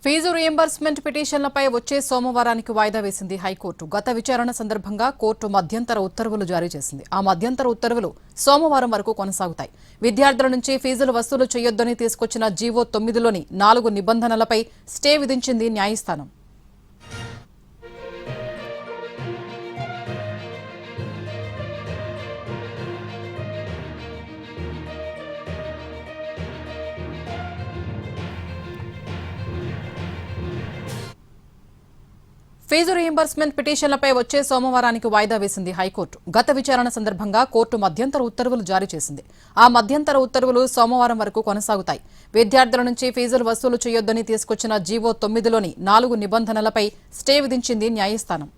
Fee reimbursement పిటిషన్లపై వచ్చే సోమవారానికి వాయిదా వేసింది హైకోర్టు. గత విచారణ సందర్భంగా కోర్టు మధ్యంతర ఉత్తర్వులు జారీ చేసింది. ఆ మధ్యంతర ఉత్తర్వులు సోమవారం వరకు కొనసాగుతాయి. విద్యార్థుల నుంచి ఫీజులు వసూలు చేయొద్దని తీసుకొచ్చిన జీవో 9లోని 4 నిబంధనలపై స్టే విధించింది న్యాయస్థానం. ఫీజు రీయింబర్స్మెంట్ పిటిషన్లపై వచ్చే సోమవారానికి వాయిదా వేసింది హైకోర్టు. గత విచారణ సందర్భంగా కోర్టు మధ్యంతర ఉత్తర్వులు జారీ చేసింది. ఆ మధ్యంతర ఉత్తర్వులు సోమవారం వరకు కొనసాగుతాయి. విద్యార్థుల నుంచి ఫీజులు వసూలు చేయొద్దని తీసుకొచ్చిన జీవో 9లోని 4 నిబంధనలపై స్టే విధించింది న్యాయస్థానం.